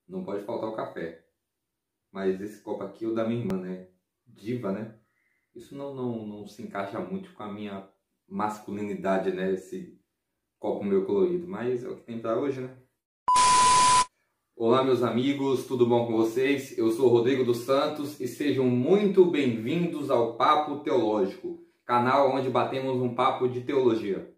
não pode faltar o café. Mas esse copo aqui é o da minha irmã, né? Diva, né? Isso não se encaixa muito com a minha masculinidade, né? Esse copo meu colorido. Mas é o que tem pra hoje, né? Olá, meus amigos, tudo bom com vocês? Eu sou Rodrigo dos Santos e sejam muito bem-vindos ao Papo Teológico, canal onde batemos um papo de teologia.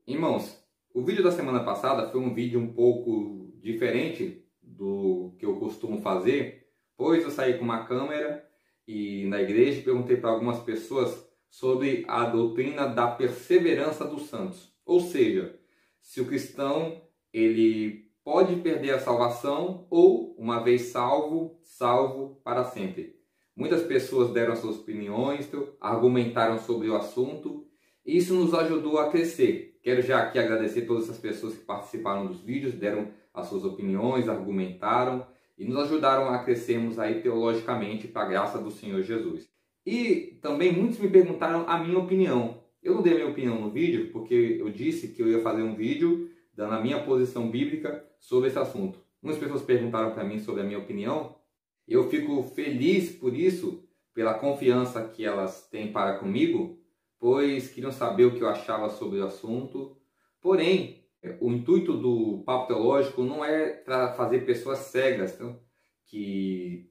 Irmãos, o vídeo da semana passada foi um vídeo um pouco diferente do que eu costumo fazer, pois eu saí com uma câmera e na igreja perguntei para algumas pessoas sobre a doutrina da perseverança dos santos. Ou seja, se o cristão ele pode perder a salvação ou, uma vez salvo, salvo para sempre. Muitas pessoas deram suas opiniões, argumentaram sobre o assunto e isso nos ajudou a crescer. Quero já aqui agradecer todas essas pessoas que participaram dos vídeos, deram as suas opiniões, argumentaram e nos ajudaram a crescermos aí teologicamente para a graça do Senhor Jesus. E também muitos me perguntaram a minha opinião. Eu não dei a minha opinião no vídeo porque eu disse que eu ia fazer um vídeo dando a minha posição bíblica sobre esse assunto. Muitas pessoas perguntaram para mim sobre a minha opinião. Eu fico feliz por isso, pela confiança que elas têm para comigo, pois queriam saber o que eu achava sobre o assunto. Porém, o intuito do Papo Teológico não é para fazer pessoas cegas, que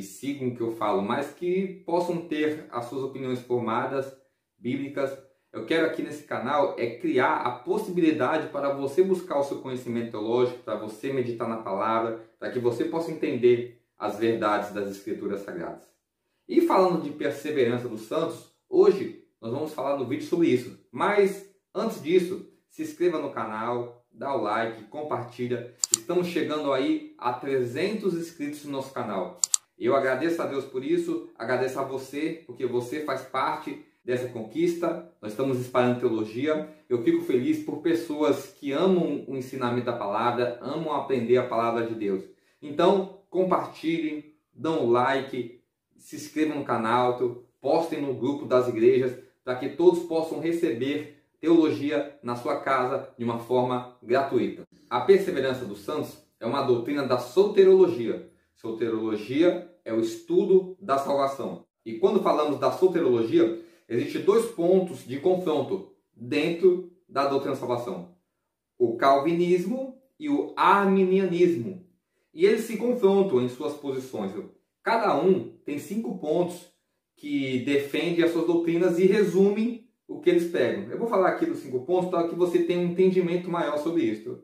sigam o que eu falo, mas que possam ter as suas opiniões formadas, bíblicas. Eu quero aqui nesse canal criar a possibilidade para você buscar o seu conhecimento teológico, para você meditar na palavra, para que você possa entender as verdades das Escrituras Sagradas. E falando de perseverança dos santos, hoje nós vamos falar no vídeo sobre isso. Mas antes disso, se inscreva no canal, dá o like, compartilha. Estamos chegando aí a 300 inscritos no nosso canal. Eu agradeço a Deus por isso, agradeço a você, porque você faz parte dessa conquista. Nós estamos espalhando teologia. Eu fico feliz por pessoas que amam o ensinamento da palavra, amam aprender a palavra de Deus. Então, compartilhem, dão o like, se inscrevam no canal, postem no grupo das igrejas, para que todos possam receber teologia na sua casa de uma forma gratuita. A perseverança dos santos é uma doutrina da soterologia. Soterologia é o estudo da salvação. E quando falamos da soterologia, existem dois pontos de confronto dentro da doutrina da salvação: o calvinismo e o arminianismo. E eles se confrontam em suas posições. Cada um tem 5 pontos que defendem as suas doutrinas e resumem o que eles pegam. Eu vou falar aqui dos 5 pontos para que você tenha um entendimento maior sobre isso.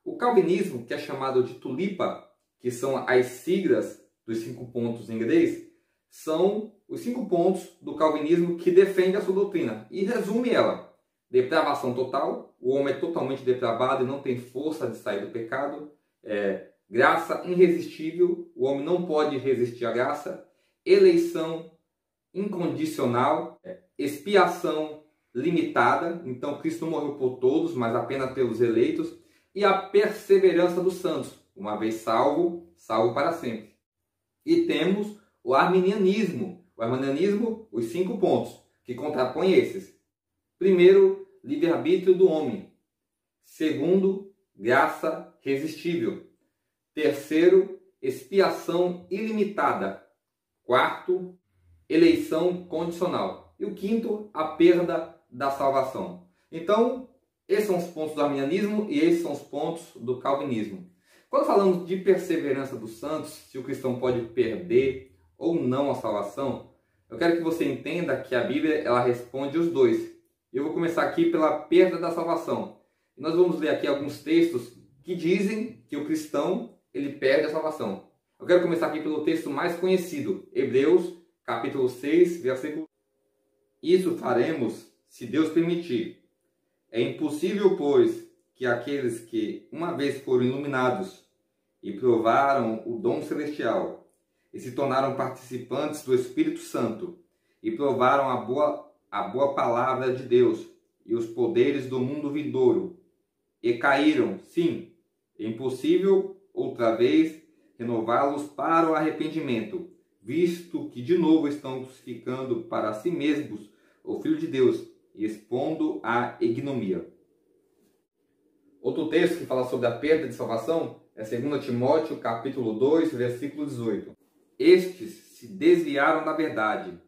O calvinismo, que é chamado de tulipa, que são as siglas dos 5 pontos em inglês, são os 5 pontos do calvinismo que defende a sua doutrina e resume ela: depravação total, o homem é totalmente depravado e não tem força de sair do pecado; graça irresistível, o homem não pode resistir à graça; eleição incondicional, expiação limitada, então Cristo morreu por todos, mas apenas pelos eleitos; e a perseverança dos santos, uma vez salvo, salvo para sempre. E temos o arminianismo. O arminianismo, os 5 pontos que contrapõem esses: primeiro, livre-arbítrio do homem; segundo, graça irresistível; terceiro, expiação ilimitada; quarto, eleição condicional; e o quinto, a perda da salvação. Então, esses são os pontos do arminianismo e esses são os pontos do calvinismo. Quando falamos de perseverança dos santos, se o cristão pode perder ou não a salvação, eu quero que você entenda que a Bíblia ela responde os dois. Eu vou começar aqui pela perda da salvação. E nós vamos ler aqui alguns textos que dizem que o cristão ele perde a salvação. Eu quero começar aqui pelo texto mais conhecido, Hebreus, capítulo 6, versículo. Isso faremos, se Deus permitir. É impossível, pois, que aqueles que uma vez foram iluminados e provaram o dom celestial e se tornaram participantes do Espírito Santo e provaram a boa palavra de Deus e os poderes do mundo vindouro e caíram, sim, é impossível outra vez renová-los para o arrependimento, visto que de novo estão crucificando para si mesmos o Filho de Deus e expondo à ignomia. Outro texto que fala sobre a perda de salvação é 2 Timóteo, capítulo 2, versículo 18. Estes se desviaram da verdade,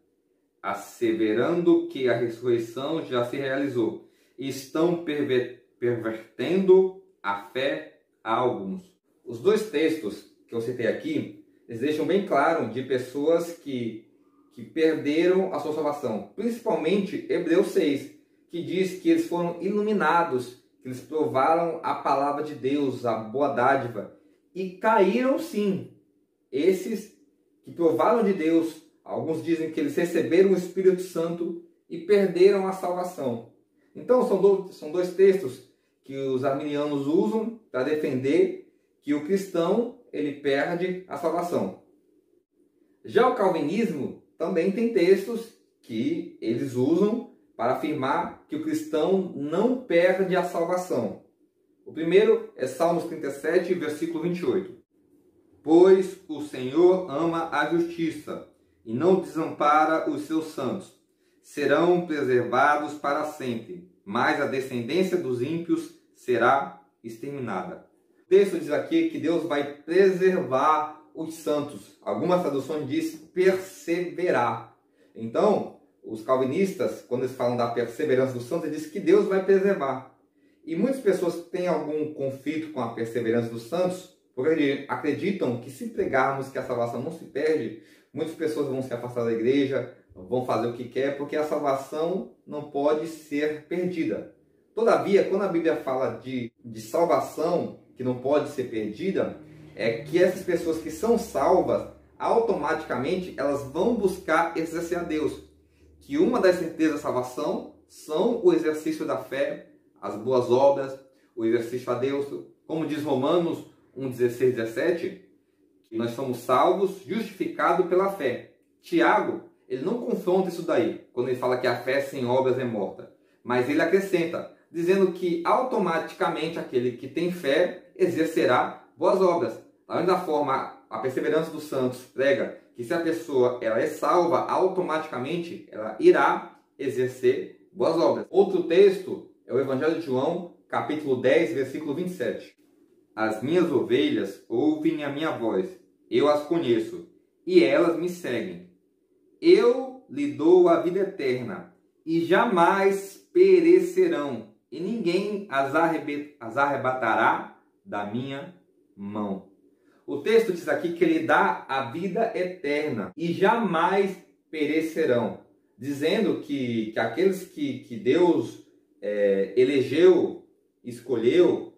asseverando que a ressurreição já se realizou, e estão pervertendo a fé a alguns. Os dois textos que eu citei aqui, eles deixam bem claro de pessoas que perderam a sua salvação. Principalmente Hebreus 6, que diz que eles foram iluminados, que eles provaram a palavra de Deus, a boa dádiva, e caíram sim. Esses que provaram de Deus, alguns dizem que eles receberam o Espírito Santo e perderam a salvação. Então são dois textos que os arminianos usam para defender que o cristão ele perde a salvação. Já o calvinismo também tem textos que eles usam para afirmar que o cristão não perde a salvação. O primeiro é Salmos 37, versículo 28. Pois o Senhor ama a justiça e não desampara os seus santos. Serão preservados para sempre, mas a descendência dos ímpios será exterminada. O texto diz aqui que Deus vai preservar os santos. Algumas traduções diz perseverar. Então, os calvinistas, quando eles falam da perseverança dos santos, eles dizem que Deus vai preservar. E muitas pessoas têm algum conflito com a perseverança dos santos, porque acreditam que se pregarmos que a salvação não se perde, muitas pessoas vão se afastar da igreja, vão fazer o que quer, porque a salvação não pode ser perdida. Todavia, quando a Bíblia fala de salvação que não pode ser perdida, é que essas pessoas que são salvas, automaticamente elas vão buscar exercer a Deus. Que uma das certezas da salvação são o exercício da fé, as boas obras, o exercício a Deus. Como diz Romanos 1:16, 17, que nós somos salvos, justificados pela fé. Tiago, ele não confronta isso daí, quando ele fala que a fé sem obras é morta. Mas ele acrescenta, dizendo que automaticamente aquele que tem fé exercerá boas obras. Da mesma forma, a perseverança dos santos prega que se a pessoa ela é salva, automaticamente ela irá exercer boas obras. Outro texto é o Evangelho de João, capítulo 10, versículo 27. As minhas ovelhas ouvem a minha voz, eu as conheço, e elas me seguem. Eu lhe dou a vida eterna, e jamais perecerão, e ninguém as arrebatará da minha mão. O texto diz aqui que ele dá a vida eterna e jamais perecerão, dizendo que aqueles que Deus elegeu, escolheu,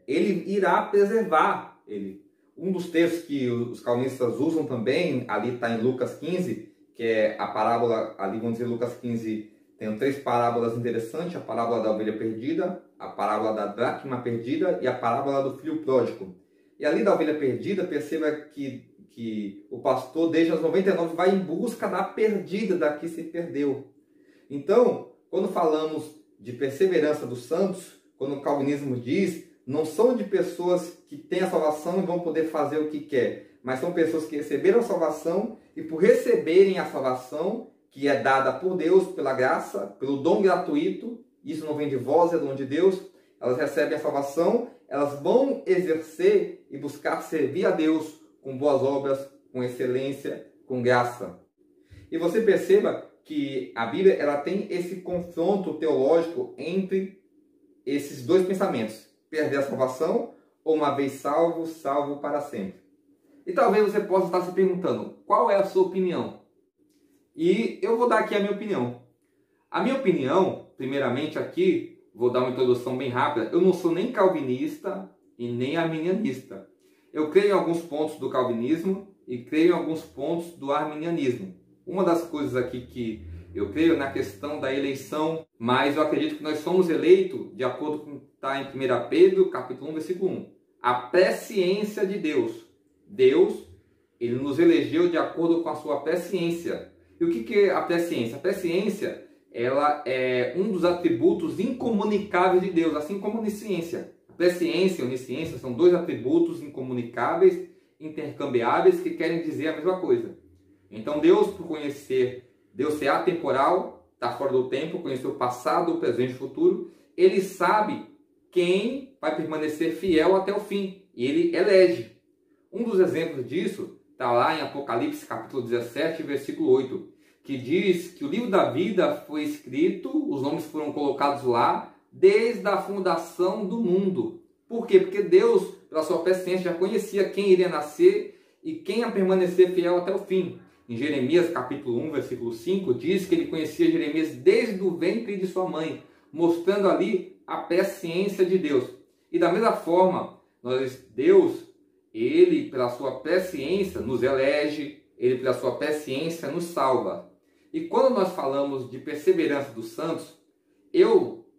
ele irá preservar ele. Um dos textos que os calvinistas usam também, ali está em Lucas 15, que é a parábola, ali vamos dizer, Lucas 15, tem 3 parábolas interessantes, a parábola da ovelha perdida, a parábola da dracma perdida e a parábola do filho pródigo. E ali da ovelha perdida, perceba que o pastor deixa as 99 e vai em busca da perdida, da que se perdeu. Então, quando falamos de perseverança dos santos, quando o calvinismo diz, não são de pessoas que têm a salvação e vão poder fazer o que quer, mas são pessoas que receberam a salvação e por receberem a salvação, que é dada por Deus, pela graça, pelo dom gratuito, isso não vem de vós, é dom de Deus, elas recebem a salvação, elas vão exercer e buscar servir a Deus com boas obras, com excelência, com graça. E você perceba que a Bíblia ela tem esse confronto teológico entre esses dois pensamentos. Perder a salvação ou uma vez salvo, salvo para sempre. E talvez você possa estar se perguntando, qual é a sua opinião? E eu vou dar aqui a minha opinião. A minha opinião, primeiramente aqui, vou dar uma introdução bem rápida. Eu não sou nem calvinista e nem arminianista. Eu creio em alguns pontos do calvinismo e creio em alguns pontos do arminianismo. Uma das coisas aqui que eu creio na questão da eleição, mas eu acredito que nós somos eleitos de acordo com o que está em 1 Pedro, capítulo 1, versículo 1. A presciência de Deus. Deus, ele nos elegeu de acordo com a sua presciência. E o que é a presciência? A presciência, ela é um dos atributos incomunicáveis de Deus, assim como a onisciência. A presciência e a onisciência são dois atributos incomunicáveis intercambiáveis que querem dizer a mesma coisa. Então Deus, por conhecer, Deus ser atemporal, está fora do tempo, conhecer o passado, o presente e o futuro, Ele sabe quem vai permanecer fiel até o fim, e Ele elege. Um dos exemplos disso está lá em Apocalipse capítulo 17, versículo 8, que diz que o livro da vida foi escrito, os nomes foram colocados lá, desde a fundação do mundo. Por quê? Porque Deus, pela sua presciência, já conhecia quem iria nascer e quem ia permanecer fiel até o fim. Em Jeremias capítulo 1, versículo 5, diz que ele conhecia Jeremias desde o ventre de sua mãe, mostrando ali a presciência de Deus. E da mesma forma, Deus, Ele, pela sua presciência, nos elege, Ele, pela sua presciência, nos salva. E quando nós falamos de perseverança dos santos,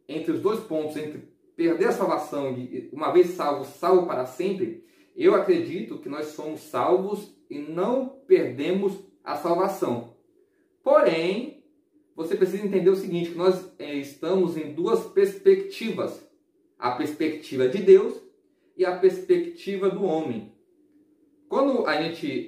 entre os dois pontos, entre perder a salvação e uma vez salvo, salvo para sempre, eu acredito que nós somos salvos e não perdemos a salvação. Porém, você precisa entender o seguinte, que nós estamos em duas perspectivas. A perspectiva de Deus e a perspectiva do homem. Quando a gente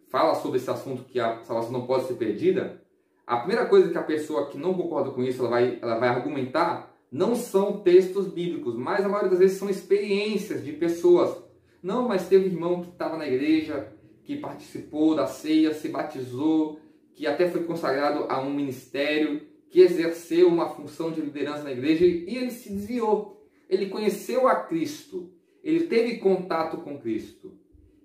fala sobre esse assunto que a salvação não pode ser perdida, a primeira coisa que a pessoa que não concorda com isso, ela vai argumentar, não são textos bíblicos, mas a maioria das vezes são experiências de pessoas. Não, mas teve um irmão que estava na igreja, que participou da ceia, se batizou, que até foi consagrado a um ministério, que exerceu uma função de liderança na igreja e ele se desviou. Ele conheceu a Cristo, ele teve contato com Cristo.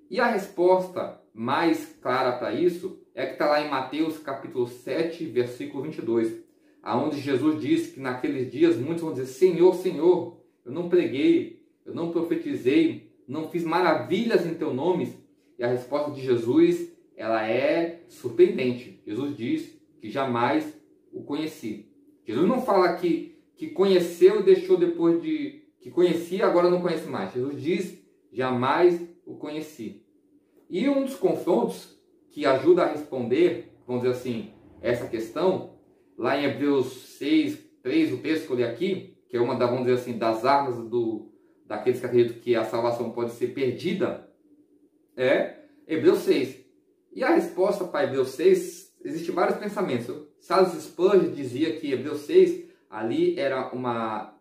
E a resposta mais clara para isso é que está lá em Mateus capítulo 7, versículo 22, aonde Jesus diz que naqueles dias muitos vão dizer: Senhor, Senhor, eu não preguei, eu não profetizei, não fiz maravilhas em teu nome. E a resposta de Jesus, ela é surpreendente. Jesus diz que jamais o conheci. Jesus não fala que conheceu e deixou depois de... que conhecia, agora não conhece mais. Jesus diz, jamais o conheci. E um dos confrontos que ajuda a responder, vamos dizer assim, essa questão, lá em Hebreus 6, 3, o texto que eu li aqui, que é uma das, vamos dizer assim, das armas daqueles que acreditam que a salvação pode ser perdida, é Hebreus 6. E a resposta para Hebreus 6, existem vários pensamentos. Charles Spurgeon dizia que Hebreus 6 ali era uma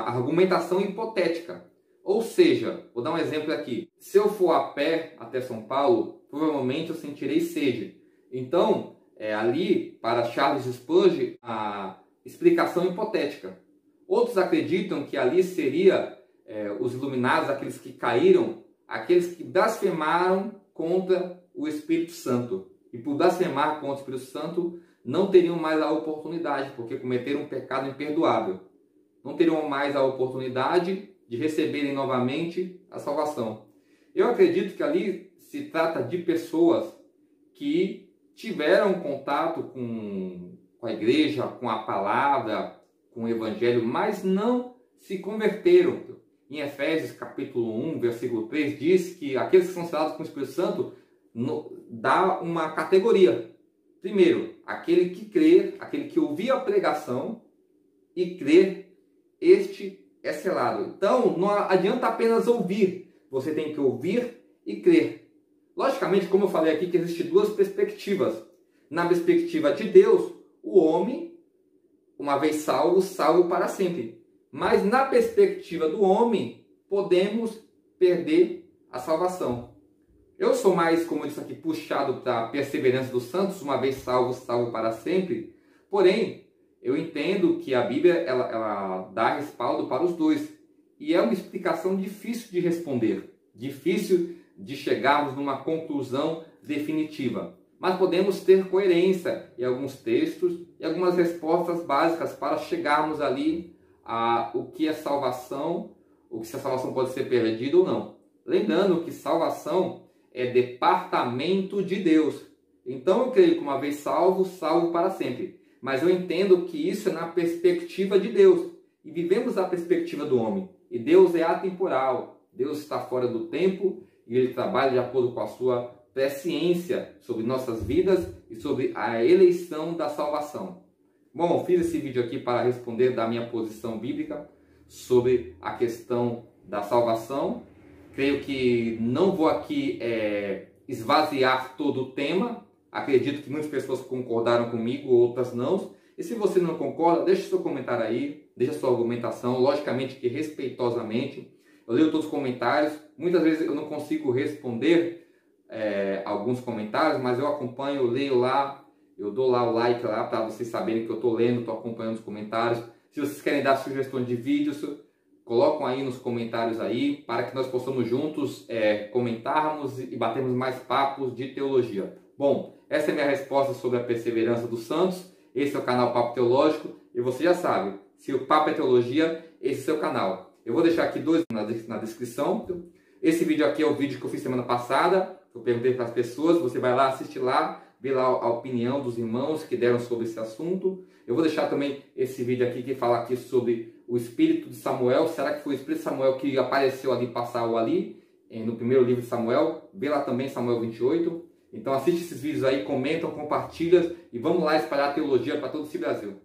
argumentação hipotética. Ou seja, vou dar um exemplo aqui. Se eu for a pé até São Paulo, provavelmente eu sentirei sede. Então, ali, para Charles Spurgeon, a explicação hipotética. Outros acreditam que ali seria os iluminados, aqueles que caíram, aqueles que blasfemaram contra o Espírito Santo. E por blasfemar contra o Espírito Santo, não teriam mais a oportunidade, porque cometeram um pecado imperdoável. Não teriam mais a oportunidade de receberem novamente a salvação. Eu acredito que ali se trata de pessoas que tiveram contato com a igreja, com a palavra, com o evangelho, mas não se converteram. Em Efésios capítulo 1, versículo 3, diz que aqueles que são selados com o Espírito Santo dá uma categoria. Primeiro, aquele que crê, aquele que ouvir a pregação e crer, este é selado. Então, não adianta apenas ouvir, você tem que ouvir e crer. Logicamente, como eu falei aqui, que existem duas perspectivas. Na perspectiva de Deus, o homem, uma vez salvo, salvo para sempre. Mas na perspectiva do homem, podemos perder a salvação. Eu sou mais, como eu disse aqui, puxado para a perseverança dos santos, uma vez salvo, salvo para sempre. Porém, eu entendo que a Bíblia ela dá respaldo para os dois. E é uma explicação difícil de responder, difícil de chegarmos numa conclusão definitiva. Mas podemos ter coerência em alguns textos e algumas respostas básicas para chegarmos ali a o que é salvação, o que se a salvação pode ser perdida ou não. Lembrando que salvação é departamento de Deus. Então eu creio que uma vez salvo, salvo para sempre. Mas eu entendo que isso é na perspectiva de Deus. E vivemos a perspectiva do homem. E Deus é atemporal. Deus está fora do tempo e Ele trabalha de acordo com a sua presciência sobre nossas vidas e sobre a eleição da salvação. Bom, fiz esse vídeo aqui para responder da minha posição bíblica sobre a questão da salvação. Creio que não vou aqui esvaziar todo o tema. Acredito que muitas pessoas concordaram comigo, outras não. E se você não concorda, deixe seu comentário aí, deixe sua argumentação, logicamente que respeitosamente. Eu leio todos os comentários, muitas vezes eu não consigo responder alguns comentários, mas eu acompanho, eu leio lá, eu dou lá o like lá para vocês saberem que eu estou lendo, estou acompanhando os comentários. Se vocês querem dar sugestões de vídeos, colocam aí nos comentários aí, para que nós possamos juntos comentarmos e batermos mais papos de teologia. Bom, essa é a minha resposta sobre a perseverança dos santos. Esse é o canal Papo Teológico e você já sabe, se o papo é teologia, esse é o seu canal. Eu vou deixar aqui dois na descrição. Esse vídeo aqui é o vídeo que eu fiz semana passada, eu perguntei para as pessoas, você vai lá, assiste lá, vê lá a opinião dos irmãos que deram sobre esse assunto. Eu vou deixar também esse vídeo aqui que fala aqui sobre o espírito de Samuel. Será que foi o espírito de Samuel que apareceu ali, passou ali, no primeiro livro de Samuel? Vê lá também Samuel 28. Então assiste esses vídeos aí, comentam, compartilha e vamos lá espalhar a teologia para todo esse Brasil.